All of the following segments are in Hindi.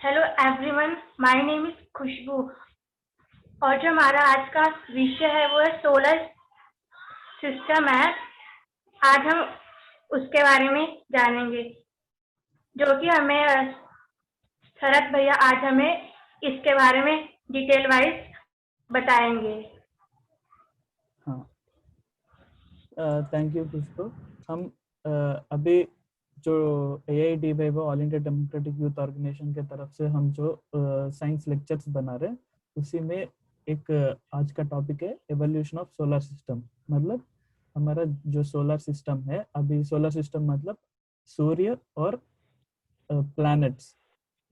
Hello everyone, my name is Khushboo और जो हमारा आज का विषय है वो है सोलर सिस्टम है। आज हम उसके बारे में जानेंगे, जो कि हमें शरद भैया आज हमें इसके बारे में डिटेल वाइज बताएंगे। हाँ, थैंक यू खुशबू। हम अभी जो AIDY वो All India Democratic Youth Organisation के तरफ से हम जो साइंस लेक्चर्स बना रहे हैं उसी में एक आज का टॉपिक है एवोल्यूशन ऑफ सोलर सिस्टम। मतलब हमारा जो सोलर सिस्टम है, अभी सोलर सिस्टम मतलब सूर्य और प्लैनेट्स,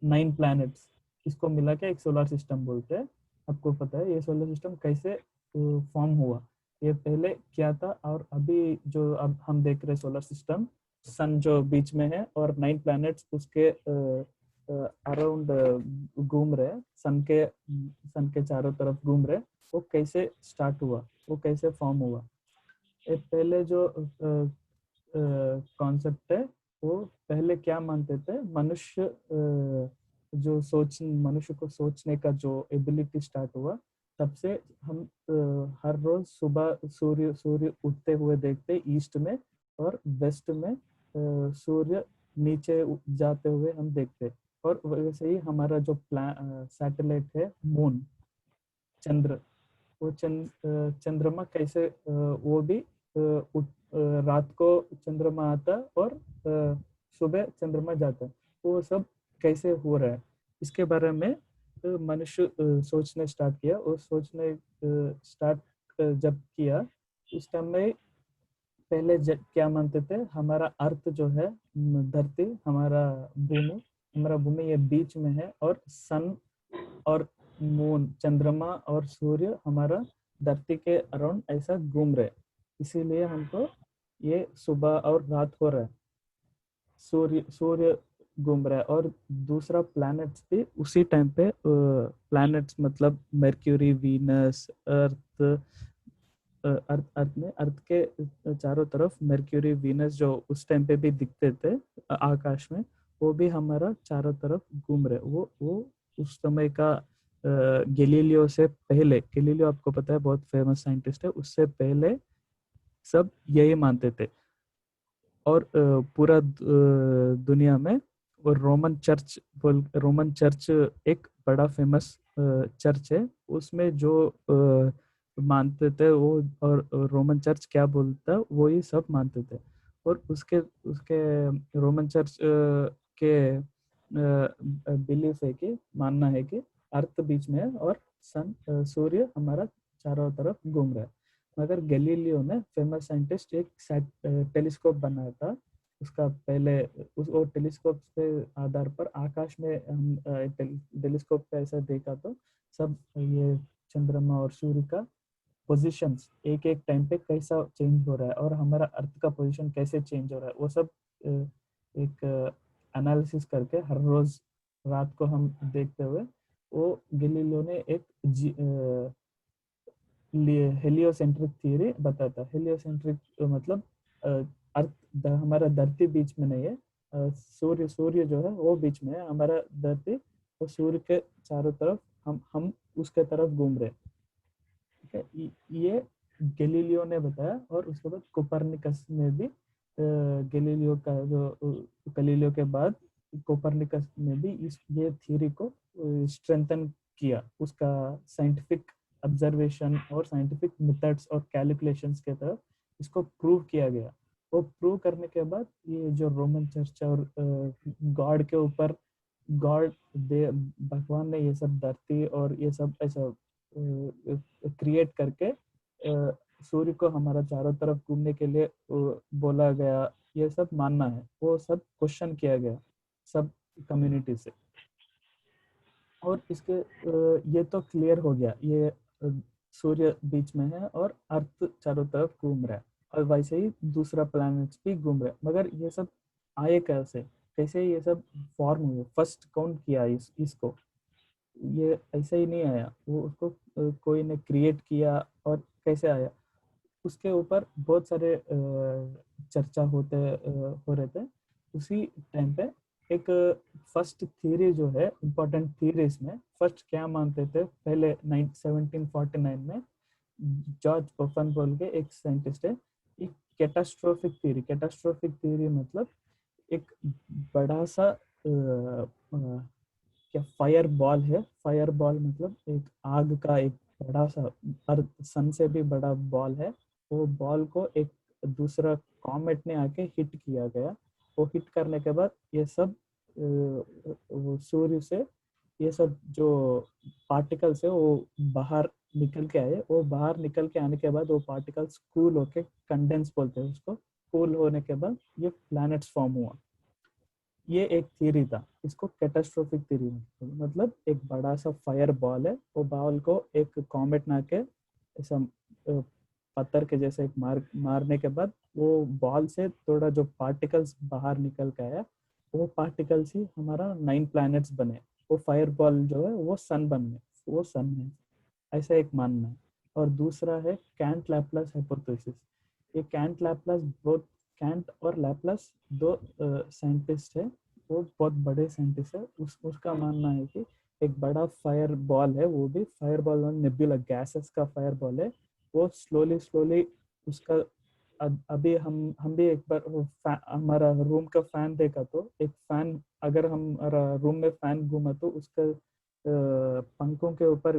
9 प्लैनेट्स, इसको मिला के एक सोलर सिस्टम बोलते हैं। आपको पता है ये सोलर सिस्टम कैसे फॉर्म हुआ, ये पहले क्या था और अभी जो अब हम देख रहे सोलर सिस्टम, सन जो बीच में है और 9 प्लैनेट्स उसके अराउंड घूम रहे, सन के चारों तरफ घूम रहे, वो कैसे स्टार्ट हुआ, वो कैसे फॉर्म हुआ। ये पहले जो कॉन्सेप्ट है वो पहले क्या मानते थे, मनुष्य को सोचने का जो एबिलिटी स्टार्ट हुआ, तब से हम हर रोज सुबह सूर्य सूर्य उगते हुए देखते ईस्ट में, और वेस्ट में सूर्य नीचे जाते हुए हम देखते। और वैसे ही हमारा जो सैटेलाइट है मून, चंद्र, वो चंद्रमा कैसे वो भी रात को चंद्रमा आता और सुबह चंद्रमा जाता, वो सब कैसे हो रहा है, इसके बारे में मनुष्य सोचने स्टार्ट किया। और सोचने स्टार्ट जब किया उस टाइम में पहले क्या मानते थे, हमारा अर्थ जो है, धरती, हमारा भूमि ये बीच में है, और सन और मून, चंद्रमा और सूर्य हमारा धरती के अराउंड ऐसा घूम रहे, इसीलिए हमको ये सुबह और रात हो रहा है, सूर्य सूर्य घूम रहा है। और दूसरा प्लैनेट्स भी उसी टाइम पे, प्लैनेट्स मतलब मर्क्यूरी, वीनस, अर्थ के चारों तरफ मर्क्यूरी, वीनस जो उस टाइम पे भी दिखते थे आकाश में, वो भी हमारा चारों तरफ घूम रहे। वो उस समय का गैलीलियो से पहले, गैलीलियो आपको पता है बहुत फेमस साइंटिस्ट है, उससे पहले सब यही मानते थे। और पूरा दुनिया में, और रोमन चर्च एक बड़ा फेमस चर्च है, उसमें जो मानते थे वो, और रोमन चर्च क्या बोलता है वो ही सब मानते थे। और उसके उसके रोमन चर्च के बिलीफ है कि, मानना है कि अर्थ बीच में है और सूर्य हमारा चारों तरफ घूम रहा है। मगर गैलीलियो ने, फेमस साइंटिस्ट, एक टेलीस्कोप बनाया था। उसका पहले वो टेलीस्कोप के आधार पर आकाश में हम टेलीस्कोप पे ऐसा देखा तो सब ये चंद्रमा और सूर्य का पोजीशंस एक एक टाइम पे कैसा चेंज हो रहा है, और हमारा अर्थ का पोजीशन कैसे चेंज हो रहा है, वो सब एक एनालिसिस करके हर रोज रात को हम देखते हुए, वो गैलीलियो ने एक हेलियोसेंट्रिक थियरी बताता। हेलियोसेंट्रिक मतलब अर्थ, हमारा धरती बीच में नहीं है, सूर्य सूर्य जो है वो बीच में है, हमारा धरती वो सूर्य के चारों तरफ, हम उसके तरफ घूम रहे। ठीक है, ये गैलीलियो ने बताया। और उसके बाद कोपरनिकस ने भी, गैलीलियो के बाद कोपरनिकस ने भी ये थियरी को स्ट्रेंथन किया, उसका साइंटिफिक ऑब्जर्वेशन और साइंटिफिक मेथड्स और कैलकुलेशंस के तरफ इसको प्रूव किया गया। वो प्रूव करने के बाद ये जो रोमन चर्च और गॉड के ऊपर, गॉड दे भगवान ने ये सब धरती और ये सब ऐसा क्रिएट करके सूर्य को हमारा चारों तरफ घूमने के लिए बोला गया, ये सब मानना है, वो सब क्वेश्चन किया गया सब कम्युनिटी से। और इसके ये तो क्लियर हो गया, ये सूर्य बीच में है और अर्थ चारों तरफ घूम रहा है, और वैसे ही दूसरा प्लैनेट्स भी घूम रहा है। मगर ये सब आए कैसे, कैसे ये सब फॉर्म हुए, फर्स्ट कौन किया इसको, ये ऐसे ही नहीं आया, वो उसको कोई ने क्रिएट किया, और कैसे आया उसके ऊपर बहुत सारे चर्चा हो रहे थे उसी टाइम पे। एक फर्स्ट थ्योरी जो है, इम्पोर्टेंट थ्योरीज में फर्स्ट क्या मानते थे पहले 1749 में, जॉर्ज पफन बोल के एक साइंटिस्ट है, एक कैटास्ट्रोफिक थ्योरी मतलब एक बड़ा सा क्या फायर बॉल है, फायर बॉल मतलब एक आग का एक बड़ा सा अर्थ सन से भी बड़ा बॉल है, वो बॉल को एक दूसरा कॉमेट ने आके हिट किया गया, वो हिट करने के बाद ये सब वो सूर्य से ये सब जो पार्टिकल्स है वो बाहर निकल के आए, वो बाहर निकल के आने के बाद वो पार्टिकल्स कूल होके कंडेंस बोलते हैं उसको, कूल होने के बाद ये प्लैनेट्स फॉर्म हुआ। ये एक थ्योरी था, इसको कैटास्ट्रोफिक थ्योरी मतलब एक बड़ा सा फायर बॉल है, वो बॉल को एक कॉमेट ना के ऐसा पत्थर के जैसे एक मारने के बाद वो बॉल से थोड़ा जो पार्टिकल्स बाहर निकल के आया, वो पार्टिकल्स ही हमारा 9 प्लैनेट्स बने, वो फायर बॉल जो है वो सन बन गए, वो सन है, ऐसा एक मानना है। और दूसरा है कैंट लैपलास हाइपोथेसिस। ये कैंट लैपलास बहुत, कैंट और लैपलास दो साइंटिस्ट है, वो बहुत बड़े साइंटिस्ट है, उसका मानना है कि एक बड़ा फायर बॉल है, वो भी फायर बॉल नेबुला गैसेस का फायर बॉल है, वो स्लोली उसका अभी हम भी एक बार हमारा रूम का फैन देखा तो एक फैन, अगर हमारा रूम में फैन घूमा तो उसका पंखों के ऊपर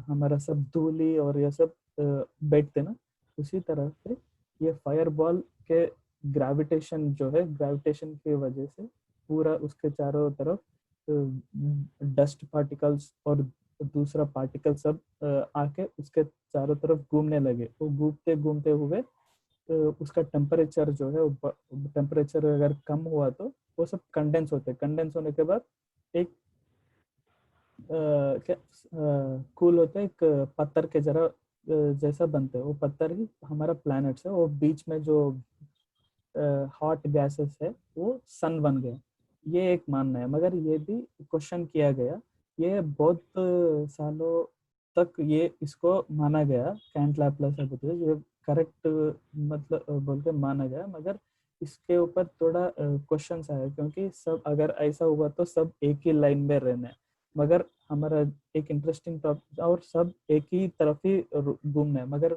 हमारा सब धूली और ये सब बैठते ना, उसी तरह से ये फायर बॉल के ग्रेविटेशन जो है, ग्रेविटेशन की वजह से पूरा उसके चारों तरफ डस्ट पार्टिकल्स और दूसरा पार्टिकल सब आके उसके चारों तरफ घूमने लगे, वो घूमते घूमते हुए उसका टेम्परेचर जो है, टेम्परेचर अगर कम हुआ तो वो सब कंडेंस होते, कंडेंस होने के बाद एक क्या कूल होता है, एक पत्थर के जरा जैसा बनते हैं, वो पत्थर ही हमारा प्लैनेट्स है, वो बीच में जो हॉट गैसेस है वो सन बन गए, ये एक मानना है। मगर ये भी क्वेश्चन किया गया, ये बहुत सालों तक ये इसको माना गया, कैंट लैपलास हाइपोथेसिस ये करेक्ट मतलब बोल के माना गया, मगर इसके ऊपर थोड़ा क्वेश्चन आया, क्योंकि सब अगर ऐसा हुआ तो सब एक ही लाइन में रहना है, मगर हमारा एक इंटरेस्टिंग टॉपिक और सब एक ही तरफ ही घूमना है, मगर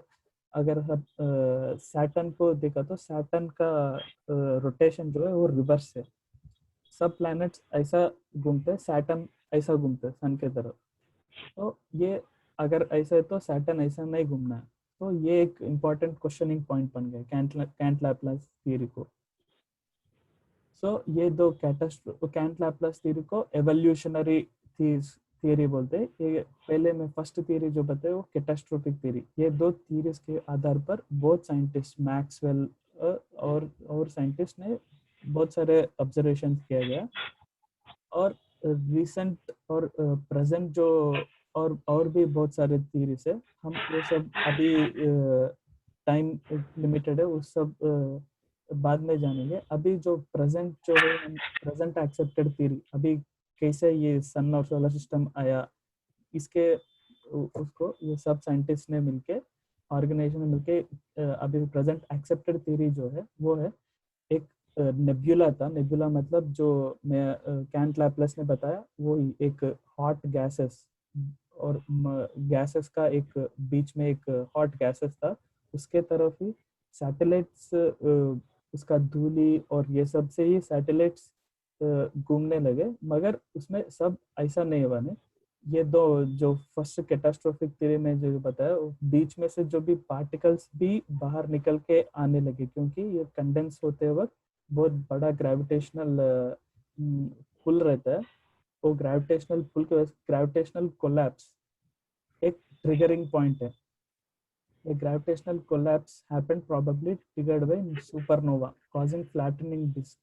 अगर हम सैटर्न को देखा तो सैटर्न का रोटेशन जो है वो रिवर्स है, सब प्लैनेट्स ऐसा घूमते हैं, सैटर्न ऐसा घूमते हैं सन के तरफ, तो ये अगर ऐसा है तो सैटर्न ऐसा नहीं घूमना है, तो ये एक इम्पॉर्टेंट क्वेश्चनिंग पॉइंट बन गया कैंट लैपलास थ्योरी को। सो ये दो कैंट लैपलास थ्योरी को एवोल्यूशनरी थियरी बोलते हैं। ये पहले में फर्स्ट थियरी जो बताए वो कैटास्ट्रोफिक थियरी, ये दो थियरीज के आधार पर बहुत साइंटिस्ट मैक्सवेल और साइंटिस्ट ने बहुत सारे ऑब्जर्वेशन किया गया, और रिसेंट और प्रेजेंट जो और भी बहुत सारे थियरीज है, हम वो सब अभी टाइम लिमिटेड है, वो सब बाद में जानेंगे। अभी जो प्रेजेंट जो है, हम प्रेजेंट एक्सेप्टेड थ्योरी, अभी कैसे ये सन और सोलर सिस्टम आया, इसके उसको ये सब साइंटिस्ट ने मिलके, ऑर्गेनाइजेशन में मिलके अभी प्रेजेंट एक्सेप्टेड थ्योरी जो है वो है एक नेबुला था, नेबुला मतलब जो मैं कैंट लैपलास ने बताया वो एक हॉट गैसेस, और गैसेस का एक बीच में एक हॉट गैसेस था, उसके तरफ ही सैटेलाइट्स उसका धूली और ये सब से ही सैटेलाइट्स घूमने लगे, मगर उसमें सब ऐसा नहीं बने। ये दो जो फर्स्ट कैटास्ट्रोफिक थ्योरी में जो बताया, बीच में से जो भी पार्टिकल्स भी बाहर निकल के आने लगे, क्योंकि ये कंडेंस होते वक्त बहुत बड़ा ग्रेविटेशनल पुल रहता है, वो ग्रेविटेशनल पुल के वजह से ग्रेविटेशनल कोलैप्स एक ट्रिगरिंग पॉइंट है। A gravitational collapse happened probably triggered by supernova causing flattening disk।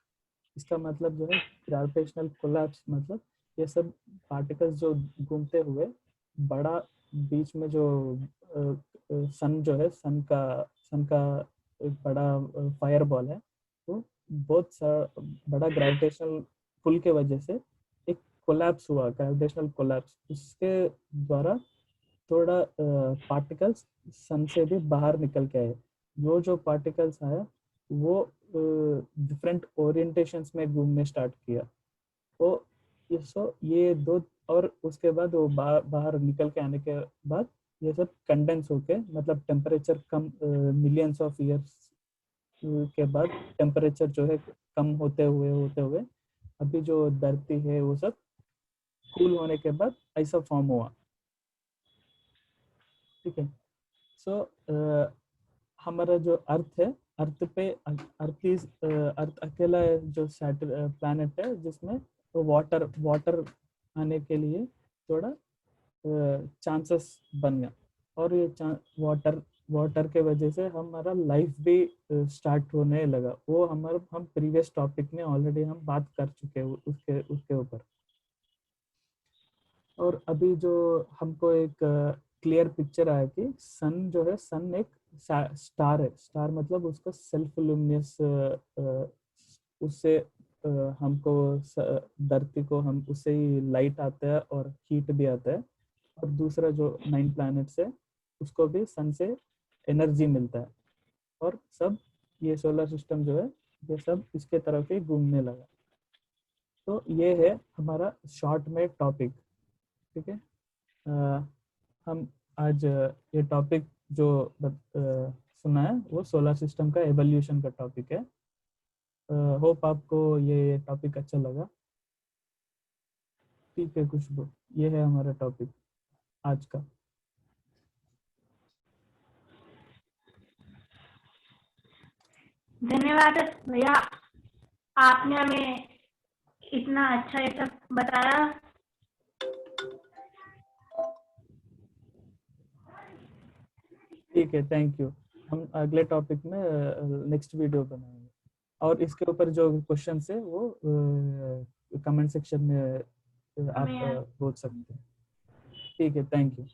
इसका मतलब जो है ग्रेविटेशनल कोलैप्स मतलब ये सब पार्टिकल्स जो घूमते हुए बड़ा बीच में जो सन जो है, सन का एक बड़ा फायर बॉल है, तो बहुत बड़ा ग्रेविटेशनल पुल के वजह से एक कोलैप्स हुआ, ग्रेविटेशनल कोलैप्स, उसके द्वारा थोड़ा पार्टिकल्स सन से भी बाहर निकल के आए, वो जो पार्टिकल्स आया वो डिफरेंट ओरिएंटेशंस में घूमने स्टार्ट किया, वो ये दो, और उसके बाद वो बाहर निकल के आने के बाद ये सब कंडेंस होके, मतलब temperature come millions of years के बाद टेम्परेचर जो है कम होते हुए अभी जो धरती है वो सब कूल होने के बाद ऐसा फॉर्म हुआ। ठीक है। सो हमारा जो अर्थ है, अर्थ पे अर्थ अकेला जो प्लैनेट है जिसमें तो वाटर आने के लिए थोड़ा चांसेस बन गया, और ये वाटर वाटर के वजह से हमारा लाइफ भी स्टार्ट होने लगा। वो हम प्रीवियस टॉपिक में ऑलरेडी हम बात कर चुके हैं उसके उसके ऊपर। और अभी जो हमको एक क्लियर पिक्चर आया कि सन जो है, सन एक स्टार है। स्टार मतलब उसका सेल्फ लुमिनियस, उससे हमको धरती को हम उससे ही लाइट आता है और हीट भी आता है। और दूसरा जो 9 प्लैनेट्स है उसको भी सन से एनर्जी मिलता है, और सब ये सोलर सिस्टम जो है ये सब इसके तरफ ही घूमने लगा। तो ये है हमारा शॉर्ट में टॉपिक। ठीक है। हम आज ये टॉपिक जो सुना है वो सोलर सिस्टम का एवोल्यूशन का टॉपिक है। होप आपको ये टॉपिक अच्छा लगा। ठीक है खुशबू, ये है हमारा टॉपिक आज का। धन्यवाद भैया, आपने हमें इतना अच्छा ये सब बताया। ठीक है, थैंक यू। हम अगले टॉपिक में नेक्स्ट वीडियो बनाएंगे, और इसके ऊपर जो क्वेश्चन है वो कमेंट सेक्शन में आप हमें पूछ सकते हैं। ठीक है, थैंक यू।